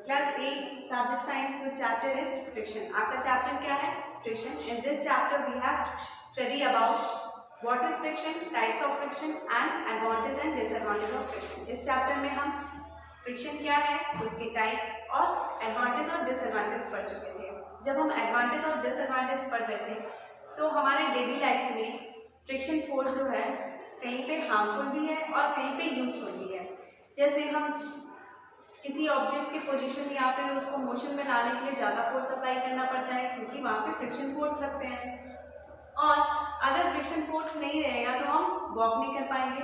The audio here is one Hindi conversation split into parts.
Class 8 subject science with chapter is friction. आपका chapter क्या है? Friction. In this chapter we have study about what is friction, types of friction and advantage and disadvantage of friction. इस chapter में हम friction क्या है, उसके types और advantage और disadvantage पढ़ चुके थे. जब हम advantage और disadvantage पढ़ रहे थे तो हमारे daily life में friction force जो है कहीं पे harmful भी है और कहीं पे useful भी है. जैसे हम किसी ऑब्जेक्ट की पोजीशन या फिर उसको मोशन में लाने के लिए ज़्यादा फोर्स अप्लाई करना पड़ता है क्योंकि वहाँ पे फ्रिक्शन फोर्स लगते हैं. और अगर फ्रिक्शन फोर्स नहीं रहेगा तो हम वॉक नहीं कर पाएंगे.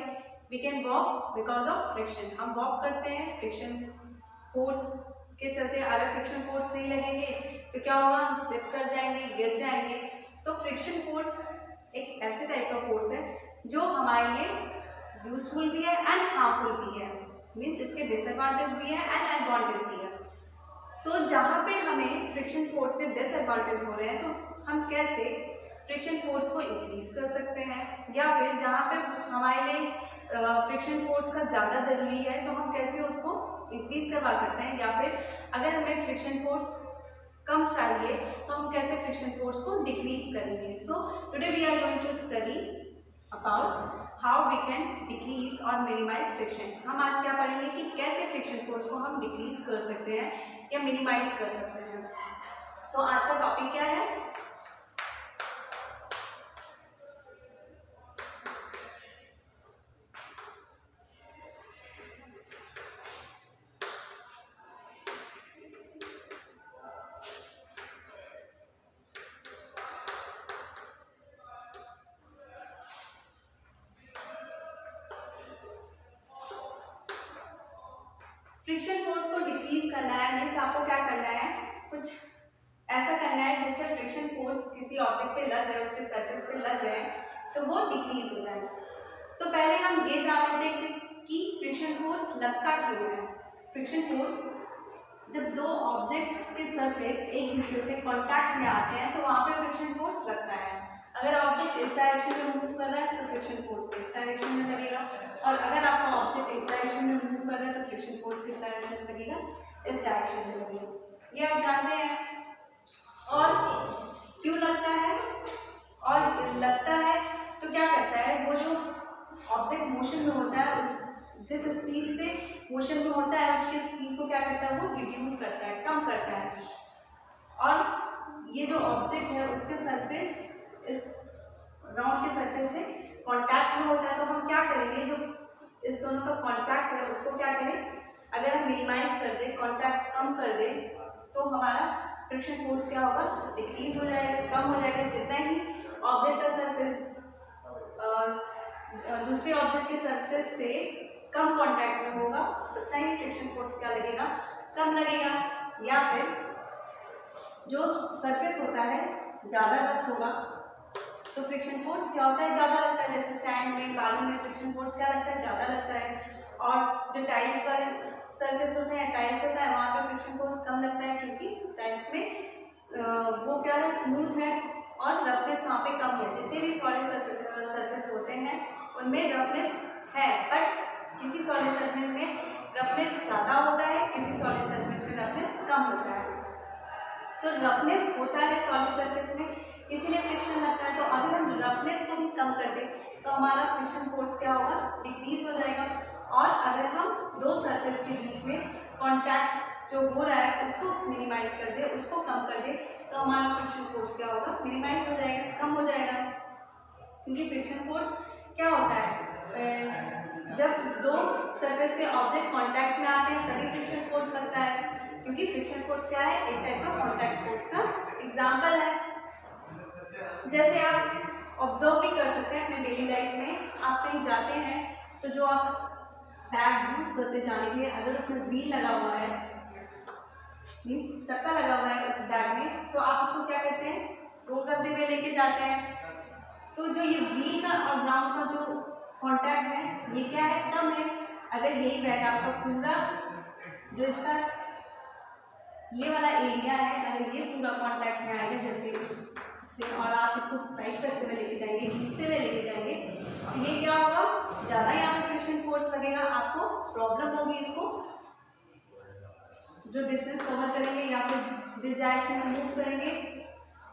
We can walk because of friction. हम वॉक करते हैं फ्रिक्शन फोर्स के चलते. अगर फ्रिक्शन फोर्स नहीं लगेंगे तो क्या होगा, हम स्लिप कर जाएंगे, गिर जाएंगे. तो फ्रिक्शन फोर्स एक ऐसे टाइप का फोर्स है जो हमारे लिए यूजफुल भी है एंड हार्मफुल भी है. मीन्स इसके डिसएडवांटेज भी है एंड एडवांटेज भी है. सो जहाँ पे हमें फ्रिक्शन फोर्स के डिसएडवांटेज हो रहे हैं तो हम कैसे फ्रिक्शन फोर्स को इंक्रीज कर सकते हैं, या फिर जहाँ पे हमारे लिए फ्रिक्शन फोर्स का ज़्यादा ज़रूरी है तो हम कैसे उसको इंक्रीज करवा सकते हैं, या फिर अगर हमें फ्रिक्शन फोर्स कम चाहिए तो हम कैसे फ्रिक्शन फोर्स को डिक्रीज करेंगे. So today we are going to study about how we can decrease और मिनिमाइज फ्रिक्शन. हम आज क्या पढ़ेंगे कि कैसे फ्रिक्शन फोर्स को हम डिक्रीज कर सकते हैं या मिनिमाइज कर सकते हैं. तो आज का टॉपिक क्या है? फ्रिक्शन फोर्स को डिक्रीज करना है. मीन्स आपको क्या करना है, कुछ ऐसा करना है जिससे फ्रिक्शन फोर्स किसी ऑब्जेक्ट पे लग रहे हैं, उसके सरफेस पे लग रहे हैं तो वो डिक्रीज हो जाए. तो पहले हम ये जान लेते हैं कि फ्रिक्शन फोर्स लगता क्यों है. फ्रिक्शन फोर्स जब दो ऑब्जेक्ट के सरफेस एक दूसरे से कॉन्टैक्ट में आते हैं तो वहाँ पे फ्रिक्शन फोर्स लगता है. अगर ऑब्जेक्ट इस डायरेक्शन में मूव कर रहा है तो फ्रिक्शन फोर्स इस डायरेक्शन में लगेगा, और अगर आपका ऑब्जेक्ट इस डायरेक्शन में मूव कर रहा है तो फ्रिक्शन फोर्स किस डायरेक्शन में लगेगा, इस डायरेक्शन में लगेगा. ये आप जानते हैं. और क्यों लगता है, और लगता है तो क्या करता है, वो जो ऑब्जेक्ट मोशन में होता है उस जिस स्पीड से मोशन में होता है उसकी स्पीड को क्या करता है, वो रिड्यूस करता है, कम करता है. और ये जो ऑब्जेक्ट है उसके सरफेस इस राउंड के सरफेस से कांटेक्ट में होता है. तो हम क्या करेंगे, जो इस दोनों का कांटेक्ट है उसको क्या करें, अगर हम मिनिमाइज कर दें, कांटेक्ट कम कर दें तो हमारा फ्रिक्शन फोर्स क्या होगा, डिक्रीज हो जाएगा, कम हो जाएगा. जितना ही ऑब्जेक्ट का सरफेस दूसरे ऑब्जेक्ट के सरफेस से कम कांटेक्ट में होगा उतना ही फ्रिक्शन फोर्स क्या लगेगा, कम लगेगा. या फिर जो सरफेस होता है ज़्यादा रफ होगा तो फ्रिक्शन फोर्स क्या होता है, ज़्यादा लगता है. जैसे सैंड में, बालू में फ्रिक्शन फोर्स क्या लगता है, ज़्यादा लगता है. और जो टाइल्स वाले सरफेस होते हैं, टाइल्स होता है, वहाँ पे फ्रिक्शन फोर्स कम लगता है क्योंकि टाइल्स में वो क्या है, स्मूथ है और रफनेस वहाँ पे कम है. जितने भी सॉलिड सरफेस होते हैं उनमें रफनेस है, बट किसी सॉलिड सरफेस में रफनेस ज़्यादा होता है, किसी सॉलिड सरफेस में रफनेस कम होता है. तो रफनेस होता है सॉलिड सरफेस में, इसीलिए फ्रिक्शन लगता है. तो अगर हम रफनेस को भी कम कर दें तो हमारा फ्रिक्शन फोर्स क्या होगा, डिक्रीज हो जाएगा. और अगर हम दो सरफेस के बीच में कांटेक्ट जो हो रहा है उसको मिनिमाइज कर दे, उसको कम कर दे तो हमारा फ्रिक्शन फोर्स क्या होगा, मिनिमाइज हो जाएगा, कम हो जाएगा. क्योंकि फ्रिक्शन फोर्स क्या होता है, जब दो सरफेस के ऑब्जेक्ट कांटेक्ट में आते हैं तभी फ्रिक्शन फोर्स लगता है. क्योंकि फ्रिक्शन फोर्स क्या है, एक टाइप का कांटेक्ट फोर्स का एग्जाम्पल है. जैसे आप ऑब्जर्व भी कर सकते हैं अपने डेली लाइफ में. आप कहीं जाते हैं तो जो आप बैग यूज करते जाने के लिए, अगर उसमें व्हील लगा हुआ है, मीन्स चक्का लगा हुआ है उस बैग में, तो आप उसको क्या करते हैं, रोल करते हुए लेके जाते हैं. तो जो ये व्हील का और ग्राउंड का जो कांटेक्ट है ये क्या है, कम है. अगर यही बैग आपका पूरा जो इसका ये वाला एरिया है, अगर ये पूरा कांटेक्ट में आएगा जैसे इससे, और आप इसको स्लाइड करते हुए लेके जाएंगे, खींचते हुए लेके जाएंगे, तो ये क्या होगा, ज़्यादा यहाँ पे फ्रिक्शन फोर्स लगेगा, आपको प्रॉब्लम होगी इसको जो डिस्टेंस कवर करेंगे या फिर जिस डायरेक्शन में मूव करेंगे।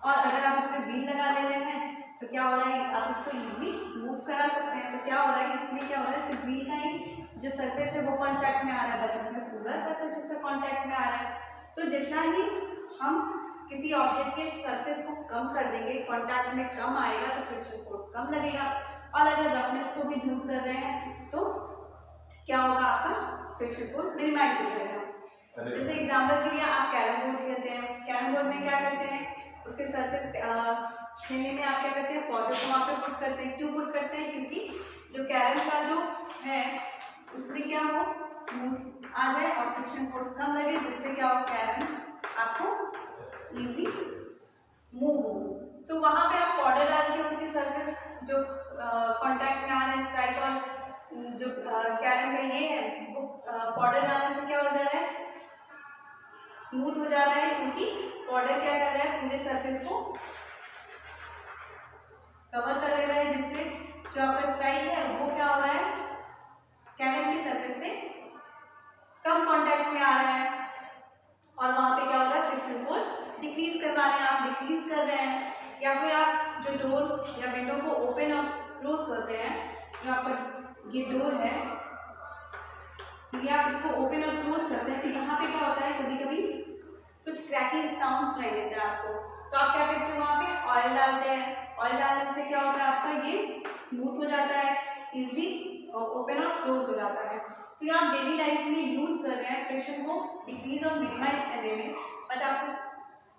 और अगर आप इसमें व्हील लगा ले रहे हैं तो क्या हो रहा है, आप इसको इजीली मूव करा सकते हैं। तो क्या हो रहा है, इसमें क्या हो रहा है, सिर्फ व्हील का ही जो सरफेस है वो कांटेक्ट में आ रहा है, बट इसमें पूरा सरफेस इसका कांटेक्ट में आ रहा है। तो जितना ही हम किसी ऑब्जेक्ट के सरफेस को कम कर देंगे, कांटेक्ट में कम आएगा, तो फ्रिक्शन फोर्स कम लगेगा। और अगर रफनेस को भी दूर कर रहे हैं तो क्या होगा, आपका फ्रिक्शन फोर्स मिनिमाइज हो जाएगा। जैसे एग्जाम्पल के लिए आप कैरम बोर्ड खेलते हैं, कैरम बोर्ड में क्या करते हैं, उसके सरफेस खेलने में आप क्या करते हैं, पौधे को वहाँ पे पुट करते हैं। क्यों पुट करते हैं, क्योंकि जो कैरम का जो है उसमें क्या हो, स्मूथ आ जाए और फ्रिक्शन फोर्स कम लगे, जिससे क्या हो, कैरम आपको इजी मूव हो। तो वहाँ पे आप पाउडर डाल के उसकी सरफेस जो कांटेक्ट में आ रहे हैं, स्ट्राइक और जो कैरम का ये है वो पाउडर डालने से क्या हो जा रहा है, स्मूथ हो जा रहा है, क्योंकि पाउडर क्या कर रहा है, पूरे सरफेस को कवर कर ले रहा है, जिससे जो आपका स्ट्राइक है वो क्या हो रहा है, कैरम की सरफेस से कम कांटेक्ट में आ रहा है। और वहाँ पे क्या हो रहा है, फ्रिक्शन फोर्स डिक्रीज करवा रहे हैं, आप डिक्रीज कर रहे हैं। या फिर आप जो डोर या विंडो को ओपन और क्लोज करते हैं, जो आपका ये डोर है, तो ये आप इसको ओपन और क्लोज करते हैं, तो यहाँ पे क्या होता है, कभी कभी कुछ क्रैकिंग साउंड सुनाई देता है आपको। तो आप क्या करते हैं, वहाँ पे ऑयल डालते हैं। ऑयल डालने से क्या होता है, आपका ये स्मूथ हो जाता है, इजीली ओपन और क्लोज हो जाता है। तो ये आप डेली लाइफ में यूज कर रहे हैं फ्रिक्शन को डिक्रीज और मिनिमाइज करने में, बट आपको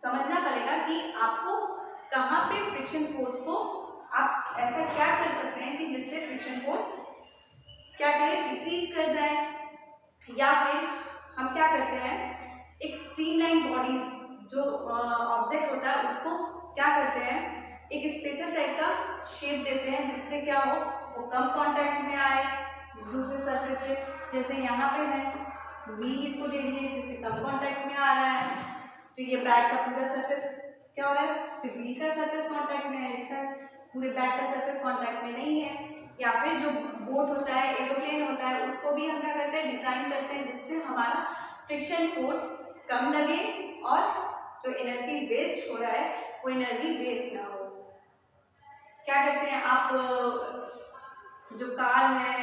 समझना पड़ेगा कि आपको कहाँ पे फ्रिक्शन फोर्स को आप ऐसा क्या कर सकते हैं कि जिससे फ्रिक्शन फोर्स क्या करें, डिक्रीज कर जाए। या फिर हम क्या करते हैं, एक स्ट्रीमलाइन बॉडीज जो ऑब्जेक्ट होता है उसको क्या करते हैं, एक स्पेशल टाइप का शेप देते हैं, जिससे क्या हो, वो कम कांटेक्ट में आए दूसरे सरफेस से। जैसे यहाँ पे है व्हील, इसको दे दिए, जिससे कम कांटेक्ट में आ रहा है। तो ये बैक का पूरा सरफेस क्या हो रहा है, सिर्फ व्हील का सरफेस कांटेक्ट में है, इसका पूरे बैक का सरफेस कांटेक्ट में नहीं है। या फिर जो बोट होता है, एरोप्लेन होता है, उसको भी हम क्या करते हैं, डिजाइन करते हैं, जिससे हमारा फ्रिक्शन फोर्स कम लगे और जो एनर्जी वेस्ट हो रहा है वो एनर्जी वेस्ट ना हो। क्या करते हैं आप, जो कार है,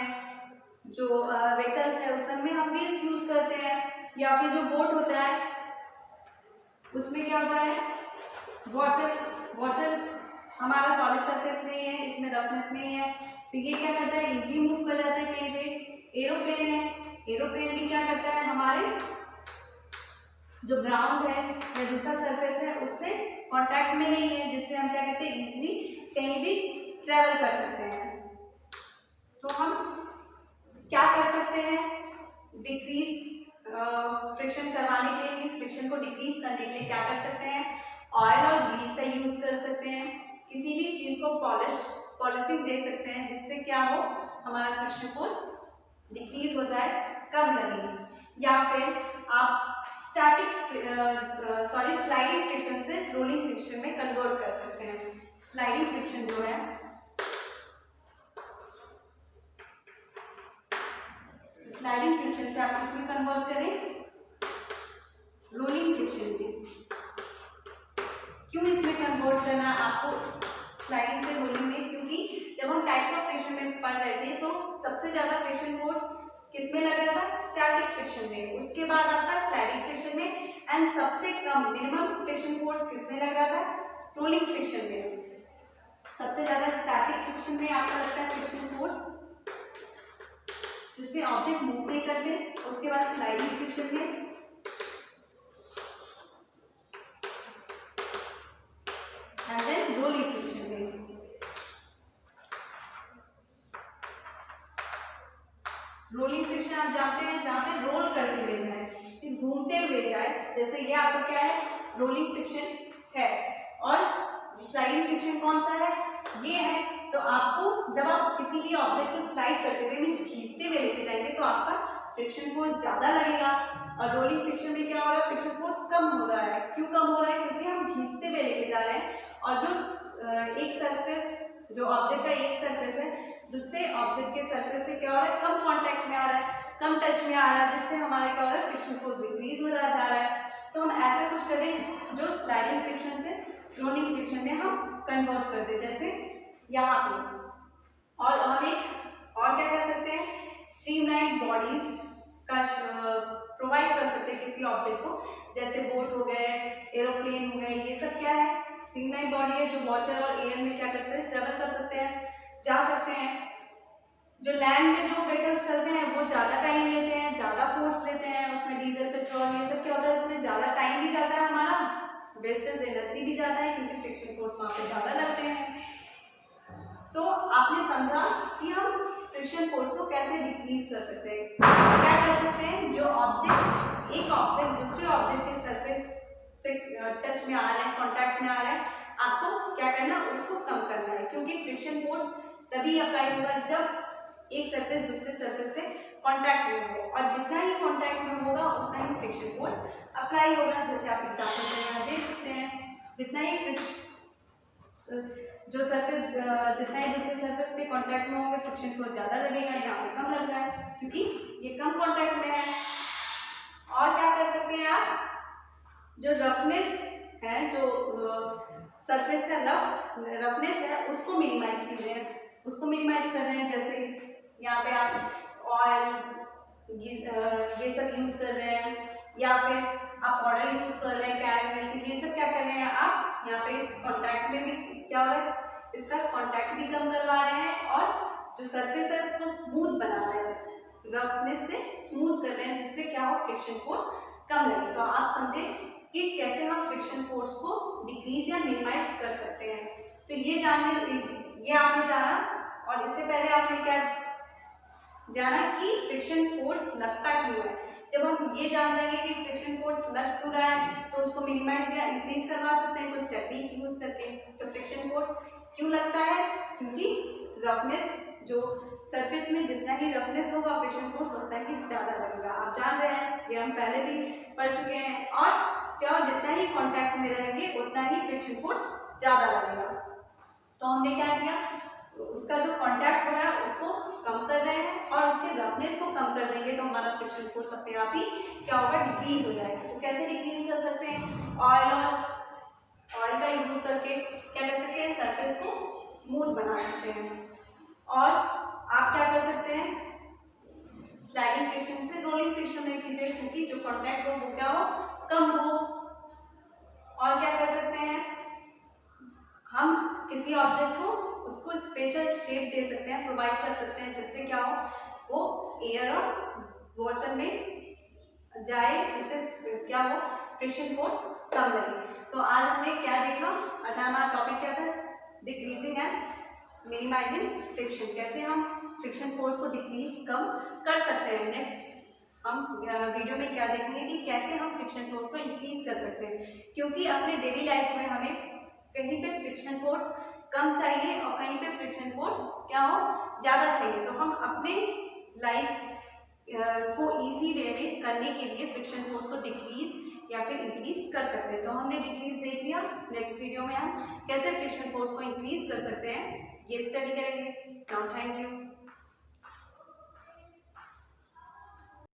जो व्हीकल्स है, उस सब में हम व्हील्स यूज करते हैं। या फिर जो बोट होता है उसमें क्या होता है, वाटर हमारा सॉलिड सरफेस नहीं है, इसमें रफनेस नहीं है, तो ये क्या करता है, इजी मूव कर जाता है कहीं पे। एरोप्लेन है, एरोप्लेन भी क्या करता है, हमारे जो ग्राउंड है या दूसरा सरफेस है उससे कांटेक्ट में नहीं है, जिससे हम क्या करते हैं, इजीली कहीं भी ट्रेवल कर सकते हैं। तो हम क्या कर सकते हैं, डिक्रीज फ्रिक्शन करवाने के लिए, मीन्स फ्रिक्शन को डिक्रीज करने के लिए क्या कर सकते हैं, ऑयल और ग्रीस का यूज कर सकते हैं। किसी भी चीज को पॉलिशिंग दे सकते हैं, जिससे क्या हो, हमारा फ्रिक्शन फोर्स डिक्रीज हो जाए, कम लगे। या फिर आप स्लाइडिंग फ्रिक्शन से रोलिंग फ्रिक्शन में कन्वर्ट कर सकते हैं। स्लाइडिंग फ्रिक्शन जो है, स्लाइडिंग फ्रिक्शन से आप इसमें कन्वर्ट करें रोलिंग फ्रिक्शन में। क्यों इसमें कन्वर्ट करना आपको स्लाइडिंग से रोलिंग में, क्योंकि जब हम टाइप्स ऑफ फ्रिक्शन में पढ़ रहे थे तो सबसे ज्यादा फ्रिक्शन फोर्स किसमें लग रहा था, स्टैटिक फ्रिक्शन में, उसके बाद आपका स्लाइडिंग फ्रिक्शन में, एंड सबसे कम मिनिमम फ्रिक्शन फोर्स किसमें लग रहा था, रोलिंग फ्रिक्शन में। सबसे ज्यादा स्टैटिक फ्रिक्शन में आपका लगता है फ्रिक्शन फोर्स, जिससे ऑब्जेक्ट मूव नहीं करते। उसके बाद स्लाइडिंग फ्रिक्शन में, एंड देन रोलिंग फ्रिक्शन में। रोलिंग फ्रिक्शन आप जानते हैं, जहाँ पे रोल करते हुए जाए, इस घूमते हुए जाए, जैसे ये आपका क्या है, रोलिंग फ्रिक्शन है। और स्लाइडिंग फ्रिक्शन कौन सा है, ये है। तो आपको जब आप किसी भी ऑब्जेक्ट को स्लाइड करते हुए, मीन्स खींचते हुए लेके जाएंगे, तो आपका फ्रिक्शन फोर्स ज्यादा लगेगा। और रोलिंग फ्रिक्शन में क्या हो रहा है, फ्रिक्शन फोर्स कम हो रहा है। क्यों कम हो रहा है, क्योंकि हम खींचते हुए लेके जा रहे हैं, और जो एक सरफेस, जो ऑब्जेक्ट का एक सरफेस है, दूसरे ऑब्जेक्ट के सरफेस से क्या हो रहा है, कम कांटेक्ट में आ रहा है, कम टच में आ रहा है, जिससे हमारे क्या हो रहा है, फ्रिक्शन फोर्स डिक्रीज हो जा रहा है। तो हम ऐसा कुछ करें जो स्लाइडिंग फ्रिक्शन से रोलिंग फ्रिक्शन में हम कन्वर्ट कर दें, जैसे यहाँ पे। और हम एक और क्या कर सकते हैं, स्ट्रीमलाइन बॉडीज का प्रोवाइड कर सकते हैं किसी ऑब्जेक्ट को, जैसे बोट हो गए, एरोप्लेन हो गए, ये सब क्या है, स्ट्रीमलाइन बॉडी है जो वाटर और एयर में क्या करते हैं, ट्रेवल कर सकते हैं, जा सकते हैं। जो लैंड में जो व्हीकल्स चलते हैं वो ज़्यादा टाइम लेते हैं, ज़्यादा फोर्स लेते हैं, उसमें डीजल पेट्रोल ये सब क्या होता है, उसमें ज़्यादा टाइम भी जाता है, हमारा वेस्टेज एनर्जी भी जाता है, क्योंकि फ्रिक्शन फोर्स वहाँ पे ज़्यादा लगते हैं। तो आपने समझा कि हम फ्रिक्शन फोर्स को कैसे डिक्रीज कर सकते हैं। क्या कर सकते हैं, जो ऑब्जेक्ट, एक ऑब्जेक्ट दूसरे ऑब्जेक्ट के सरफेस से टच में आ रहा है, कांटेक्ट में आ रहा है, आपको क्या करना है, उसको कम करना है, क्योंकि फ्रिक्शन फोर्स तभी अप्लाई होगा जब एक सरफेस दूसरे सरफेस से कांटेक्ट में हो, और जितना ही कांटेक्ट में होगा उतना ही फ्रिक्शन फोर्स अप्लाई होगा। जैसे आप एग्जाम्पल में यहाँ देख सकते हैं, जितना ही जो सरफेस जितना ही दूसरे सरफेस के कांटेक्ट में होंगे फ्रिक्शन फोर्स ज़्यादा लगेगा, यहाँ पे कम लग रहा है क्योंकि ये कम कांटेक्ट में है। और क्या कर सकते हैं आप, जो रफनेस है, जो सरफेस का रफनेस है उसको मिनिमाइज कर रहे हैं, कर रहे हैं। जैसे यहाँ पे आप ऑयल ये सब यूज कर रहे हैं, या फिर आप पाउडर यूज कर रहे हैं, कैरामेल, तो ये सब क्या कर रहे हैं आप यहाँ पे कांटेक्ट में भी क्या हो रहा है, इसका कांटेक्ट भी कम करवा रहे हैं, और जो सरफेस है उसको स्मूथ बना रहे हैं, रफनेस से स्मूथ कर रहे हैं, जिससे क्या हो, फ्रिक्शन फोर्स कम लगे। तो आप समझे कि कैसे हम फ्रिक्शन फोर्स को डिक्रीज या मिनिमाइज कर सकते हैं। तो ये आपने जाना, और इससे पहले आपने क्या जाना कि फ्रिक्शन फोर्स लगता क्यों है। जब हम ये जान जाएंगे कि फ्रिक्शन फोर्स लग क्यों रहा है, तो उसको मिनिमाइज या इंक्रीज करवा सकते हैं कुछ टेक्निक यूज करके। तो फ्रिक्शन फोर्स क्यों लगता है, क्योंकि रफनेस, जो सरफेस में जितना ही रफनेस होगा फ्रिक्शन फोर्स उतना ही ज़्यादा लगेगा। आप जान रहे हैं, ये हम पहले भी पढ़ चुके हैं। और क्या, जितना ही कॉन्टैक्ट में रहेंगे उतना ही फ्रिक्शन फोर्स ज़्यादा लगेगा। तो हमने क्या किया, उसका जो कांटेक्ट हो रहा है उसको कम कर रहे हैं, और उसके रफनेस को कम कर देंगे तो हमारा फ्रिक्शन फोर्स अपने आप ही क्या होगा, डिक्रीज हो जाएगा। तो कैसे डिक्रीज कर सकते हैं, ऑयल का यूज करके क्या कर सकते हैं, सरफेस को स्मूथ बना सकते हैं। और आप क्या कर सकते हैं, स्लाइडिंग फ्रिक्शन से रोलिंग फ्रिक्शन में कीजिए, क्योंकि जो कांटेक्ट हो वो क्या हो, कम हो। और क्या कर सकते हैं, हम किसी ऑब्जेक्ट को उसको स्पेशल शेप दे सकते हैं, प्रोवाइड कर सकते हैं, जिससे क्या हो, वो एयर और वाटर में जाए, जिससे क्या हो, फ्रिक्शन फोर्स कम लगे। तो आज हमने क्या देखा, आज हमारा टॉपिक क्या था, डिक्रीजिंग एंड मिनिमाइजिंग फ्रिक्शन, कैसे हम फ्रिक्शन फोर्स को डिक्रीज कम कर सकते हैं। नेक्स्ट हम वीडियो में क्या देखेंगे कि कैसे हम फ्रिक्शन फोर्स को इंक्रीज कर सकते हैं, क्योंकि अपने डेली लाइफ में हमें कहीं पे फ्रिक्शन फोर्स कम चाहिए और कहीं पे फ्रिक्शन फोर्स क्या हो, ज़्यादा चाहिए। तो हम अपने लाइफ को इजी वे में करने के लिए फ्रिक्शन फोर्स को डिक्रीज या फिर इंक्रीज कर सकते हैं। तो हमने डिक्रीज देख लिया, नेक्स्ट वीडियो में हम कैसे फ्रिक्शन फोर्स को इंक्रीज कर सकते हैं ये स्टडी करेंगे। Now thank you.